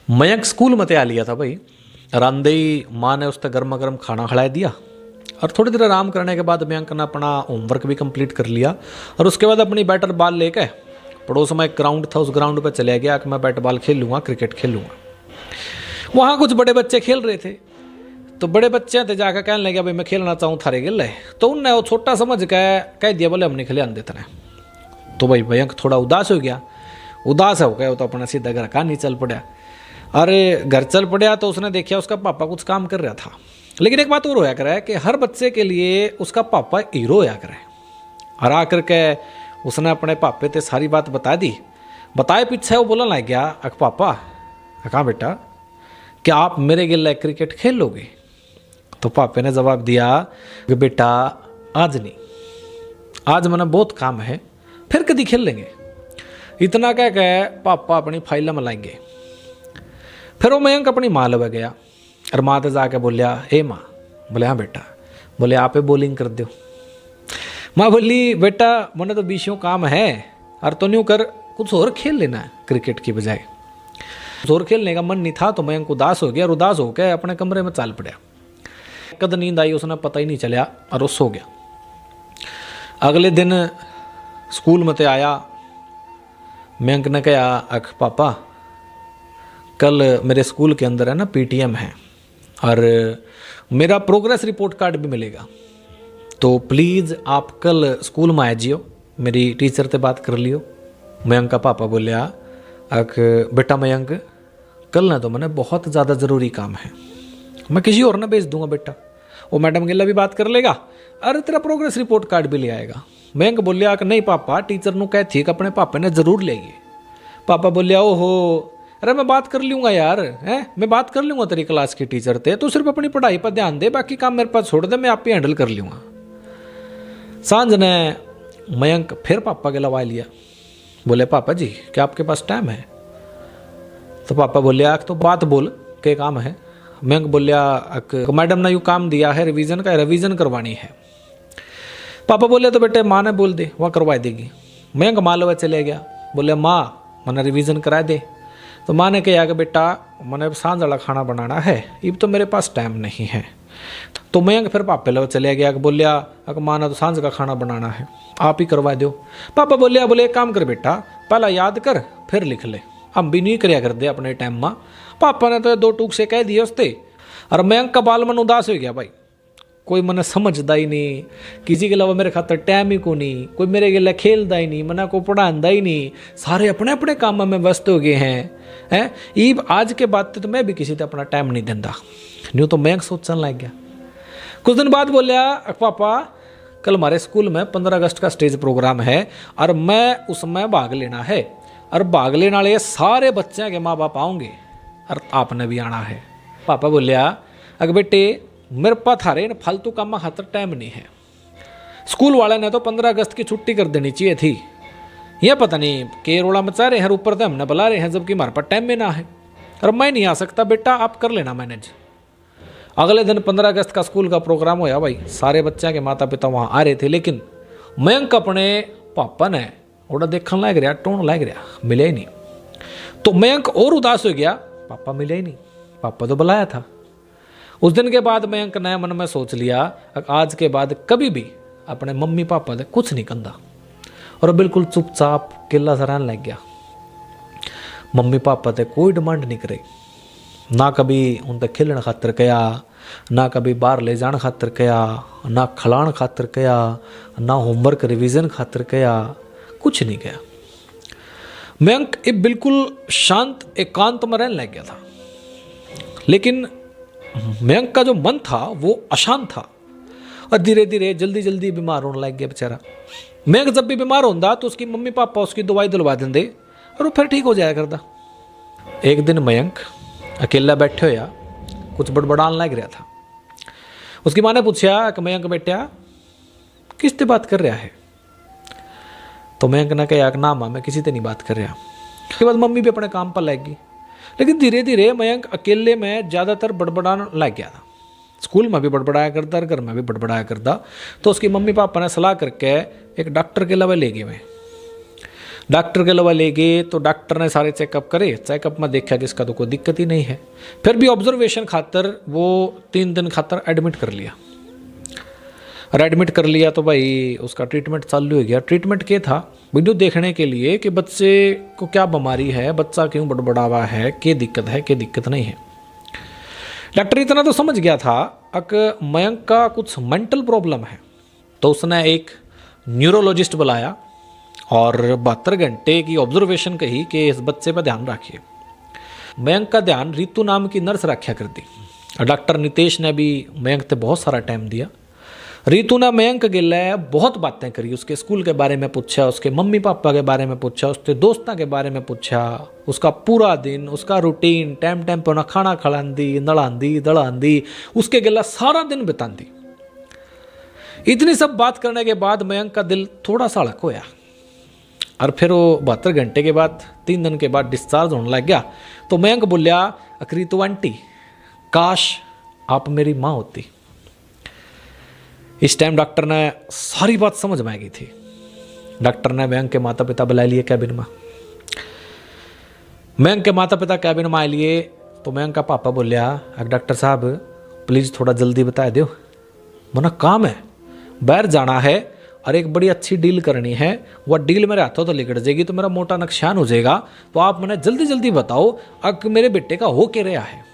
Mayank school में तैया लिया था भाई। रांदे ही माँ ने उससे गर्मा गर्म खाना खिला दिया और थोड़ी देर आराम करने के बाद मयंक ने अपना होमवर्क भी कंप्लीट कर लिया और उसके बाद अपनी बैट और बॉल लेके पड़ोस में एक ग्राउंड था, उस ग्राउंड पर चले गया कि मैं बैट बॉल खेल लूँगा, क्रिकेट खेल लूँगा। वहाँ कुछ बड़े बच्चे खेल रहे थे, तो बड़े बच्चे थे जाकर कहने लगे भाई मैं खेलना चाहूँ थारे गिल है। तो उनने वो छोटा समझ के कह दिया बोले हम नहीं खेले आन देते। तो भाई मयंक थोड़ा उदास हो गया। उदास हो गया वो तो अपना सीधा घर का नहीं चल पड़ा। अरे घर चल पड़ा तो उसने देखा उसका पापा कुछ काम कर रहा था। लेकिन एक बात और होया करे कि हर बच्चे के लिए उसका पापा हीरो होया करे। और आकर के उसने अपने पापे से सारी बात बता दी। बताए पीछे वो बोलने लग गया अक पापा कहाँ बेटा क्या आप मेरे गिल्ला क्रिकेट खेल लोगे? तो पापे ने जवाब दिया कि बेटा आज नहीं, आज मैंने बहुत काम है, फिर कभी खेल लेंगे। इतना कह के पापा अपनी फाइल में लाएंगे। फिर वो मयंक अपनी माँ लग गया और माँ तो जाके बोलिया हे माँ। बोले हाँ बेटा। बोले आप बॉलिंग कर दो। माँ बोली बेटा मैंने तो बीसियों काम है और तो न्यू कर कुछ और खेल लेना है क्रिकेट की बजाय। कुछ और खेलने का मन नहीं था तो मयंक उदास हो गया और उदास होकर अपने कमरे में चल पड़ा। कद नींद आई उसने पता ही नहीं चला और वो सो गया। अगले दिन स्कूल में तो आया। मयंक ने कहा अख पापा कल मेरे स्कूल के अंदर है ना पीटीएम है और मेरा प्रोग्रेस रिपोर्ट कार्ड भी मिलेगा, तो प्लीज़ आप कल स्कूल में आ जियो, मेरी टीचर से बात कर लियो। मयंक का पापा बोलिया अक बेटा मयंक कल ना तो मैंने बहुत ज़्यादा ज़रूरी काम है, मैं किसी और ने भेज दूंगा बेटा, वो मैडम गिल्ला भी बात कर लेगा और तेरा प्रोग्रेस रिपोर्ट कार्ड भी ले आएगा। मयंक बोलिया कि नहीं पापा टीचर ने कहती है कि अपने पापा ने ज़रूर लेगी। पापा बोलिया ओहो अरे मैं बात कर लूँगा यार, हैं मैं बात कर लूँगा तेरी क्लास की टीचर थे, तो सिर्फ अपनी पढ़ाई पर ध्यान दे, बाकी काम मेरे पास छोड़ दे, मैं आप ही हैंडल कर लूँगा। सांझ ने मयंक फिर पापा के लवा लिया। बोले पापा जी क्या आपके पास टाइम है? तो पापा बोलिया तो बात बोल क्या काम है? मयंक बोलिया मैडम ने यूँ काम दिया है रिवीजन का, रिवीजन करवानी है। पापा बोले तो बेटे माँ ने बोल दे वह करवा देगी। मयंक माँ लवा चले गया। बोले माँ मैंने रिवीजन करा दे। तो माँ ने कहा कि बेटा मैंने सांझ वाला खाना बनाना है, अब तो मेरे पास टाइम नहीं है। तो मयंक फिर पापे लव चले गया कि बोलिया अगर माँ ने तो सांझ का खाना बनाना है, आप ही करवा दो। पापा बोलिया बोले एक काम कर बेटा पहला याद कर फिर लिख ले, हम भी नहीं करया कर दे अपने टाइम में। पापा ने तो दो टूक से कह दिए उसते और मयंक का बाल मन उदास हो गया। भाई कोई मैंने समझदा ही नहीं, किसी के अलावा मेरे खातर टाइम ही को नहीं, कोई मेरे गिला खेलता ही नहीं, मना को पढ़ांदा ही नहीं, सारे अपने अपने काम में व्यस्त हो गए हैं। ईब आज के बाद तो मैं भी किसी से अपना टाइम नहीं देता। न्यू तो मयंक सोचने लग गया। कुछ दिन बाद बोलिया पापा कल हमारे स्कूल में 15 अगस्त का स्टेज प्रोग्राम है और मैं उसमें भाग लेना है और भाग लेने वाले सारे बच्चे के माँ बाप आऊँगे और आपने भी आना है। पापा बोलिया अगर बेटे मेरे पास थारे फालतू काम खातर टाइम नहीं है, स्कूल वाले ने तो 15 अगस्त की छुट्टी कर देनी चाहिए थी, यह पता नहीं के रोड़ा मचा रहे हैं ऊपर से हमने बुला रहे हैं जबकि हमारे पास टाइम में ना है और मैं नहीं आ सकता। बेटा आप कर लेना मैनेज। अगले दिन 15 अगस्त का स्कूल का प्रोग्राम होया। भाई सारे बच्चे के माता पिता वहाँ आ रहे थे, लेकिन मयंक अपने पापा ने ओड़ा देखने लग रहा, टोन लग रहा, मिले ही नहीं। तो मयंक और उदास हो गया, पापा मिले ही नहीं, पापा तो बुलाया था। उस दिन के बाद मयंक ने मन में सोच लिया आज के बाद कभी भी अपने मम्मी पापा ने कुछ नहीं कंधा और बिल्कुल चुपचाप किला सा रहने लग गया। मम्मी पापा ते कोई डिमांड नहीं करे, ना कभी उनते खेलने खातर कया, ना कभी बाहर ले जाने खातर कया, ना खिलाने खातर कया, ना होमवर्क रिवीजन खातर कया, कुछ नहीं कया। मयंक एक बिल्कुल शांत एकांत में रहने लग गया था। लेकिन मयंक का जो मन था वो अशांत था और धीरे धीरे जल्दी जल्दी बीमार होने लग गया बेचारा। मयंक जब भी बीमार होता तो उसकी मम्मी पापा उसकी दवाई दिलवा देंगे और वो फिर ठीक हो जाया करता। एक दिन मयंक अकेला बैठे होया कुछ बड़बड़ाने लग रहा था। उसकी माँ ने पूछा कि मयंक बेटा किससे बात कर रहा है? तो मयंक ने कहा कि ना माँ मैं किसी से नहीं बात कर रहा। उसके बाद मम्मी भी अपने काम पर लग गई। लेकिन धीरे धीरे मयंक अकेले में ज़्यादातर बड़बड़ाने लग गया था। स्कूल में भी बड़बड़ाया करता और घर में भी बड़बड़ाया करता। तो उसकी मम्मी पापा ने सलाह करके एक डॉक्टर के अलावा ले गए। डॉक्टर के लवा ले गए तो डॉक्टर ने सारे चेकअप करे, चेकअप में देखा कि इसका तो कोई दिक्कत ही नहीं है। फिर भी ऑब्जर्वेशन खातर वो 3 दिन खातर एडमिट कर लिया। और एडमिट कर लिया तो भाई उसका ट्रीटमेंट चालू हो गया। ट्रीटमेंट क्या था, वीडियो देखने के लिए कि बच्चे को क्या बीमारी है, बच्चा क्यों बड़बड़ावा है, क्या दिक्कत नहीं है। डॉक्टर इतना तो समझ गया था कि मयंक का कुछ मेंटल प्रॉब्लम है, तो उसने एक न्यूरोलॉजिस्ट बुलाया और 72 घंटे की ऑब्जर्वेशन कही कि इस बच्चे पर ध्यान रखिए। मयंक का ध्यान रितु नाम की नर्स रखा कर दी। और डॉक्टर नितेश ने भी मयंक से बहुत सारा टाइम दिया। रितु ने मयंक गिले बहुत बातें करी, उसके स्कूल के बारे में पूछा, उसके मम्मी पापा के बारे में पूछा, उसके दोस्तों के बारे में पूछा, उसका पूरा दिन, उसका रूटीन, टाइम पर खाना खिलांदी, नड़ांदी दड़ांदी, उसके गिला सारा दिन बितांदी। इतनी सब बात करने के बाद मयंक का दिल थोड़ा सा हड़क होया। और फिर वो 72 घंटे के बाद 3 दिन के बाद डिस्चार्ज होने लग गया। तो मयंक बोलिया, रितु आंटी काश आप मेरी माँ होती। इस टाइम डॉक्टर ने सारी बात समझ में आ गई थी। डॉक्टर ने मयंक के माता पिता बुला लिए कैबिन में। मयंक के माता पिता कैबिन में आ लिए तो मयंक का पापा बोलिया, डॉक्टर साहब प्लीज़ थोड़ा जल्दी बता दो, मना काम है, बाहर जाना है और एक बड़ी अच्छी डील करनी है। वह डील मेरे हाथों तो लिकड़ जाएगी तो मेरा मोटा नुकसान हो जाएगा, तो आप मैंने जल्दी जल्दी बताओ अब मेरे बेटे का हो क्या रहा है।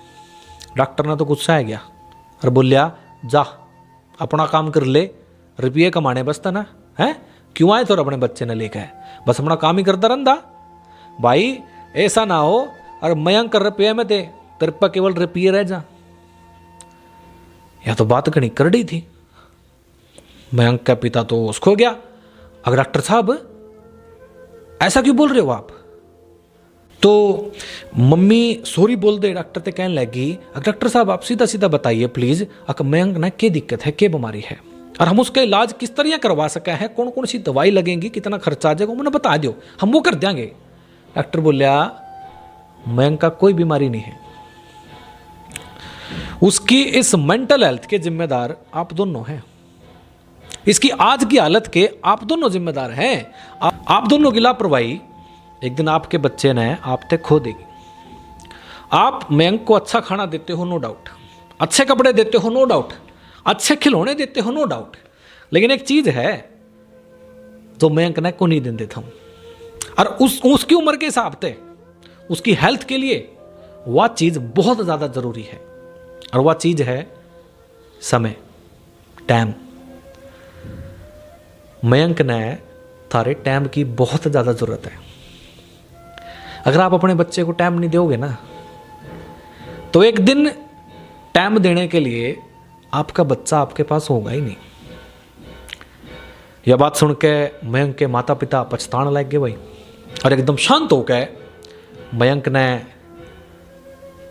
डॉक्टर ने तो गुस्सा आ गया और बोलिया, जा अपना काम कर ले, रुपये कमाने बस था ना है, क्यों आए तो अपने बच्चे ने लेकर बस अपना काम ही करता रहता भाई। ऐसा ना हो और मयंक रुपये में दे तेरे पर केवल रुपये रह जा। यह तो बात घनी करड़ी थी। मयंक का पिता तो उसको गया, अगर डॉक्टर साहब ऐसा क्यों बोल रहे हो आप। तो मम्मी सॉरी बोल दे डॉक्टर ते कहने लगी, डॉक्टर साहब आप सीधा सीधा बताइए प्लीज, मयंक ना क्या दिक्कत है, क्या बीमारी है और हम उसका इलाज किस तरह करवा सका है, कौन कौन सी दवाई लगेंगी, कितना खर्चा आ जाएगा, मुझे बता दो, हम वो कर देंगे। डॉक्टर बोलिया, मयंक का कोई बीमारी नहीं है, उसकी इस मेंटल हेल्थ के जिम्मेदार आप दोनों हैं, इसकी आज की हालत के आप दोनों जिम्मेदार हैं। आप दोनों की लापरवाही एक दिन आपके बच्चे ने आप तक खो देगी। आप मयंक को अच्छा खाना देते हो नो डाउट, अच्छे कपड़े देते हो नो डाउट, अच्छे खिलौने देते हो नो डाउट, लेकिन एक चीज है जो मयंक ने को नहीं देते थे, और उसकी उम्र के हिसाब से उसकी हेल्थ के लिए वह चीज बहुत ज्यादा जरूरी है, और वह चीज है समय, टाइम। मयंक ने थारे टाइम की बहुत ज़्यादा ज़रूरत है। अगर आप अपने बच्चे को टाइम नहीं दोगे ना, तो एक दिन टाइम देने के लिए आपका बच्चा आपके पास होगा ही नहीं। यह बात सुन के मयंक के माता पिता पछताने लग गए भाई, और एकदम शांत होकर मयंक ने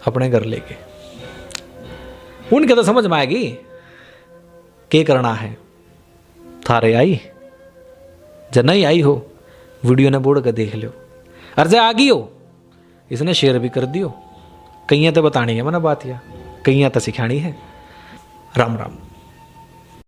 अपने घर ले गए। उनके तो समझ में आएगी क्या करना है। थारे आई जब नहीं आई हो वीडियो ने बोड़ कर देख लो, और जब आ गई हो इसने शेयर भी कर दियो। कईयां तो बतानी है मैंने बात, या कईयां तो सिखानी है। राम राम।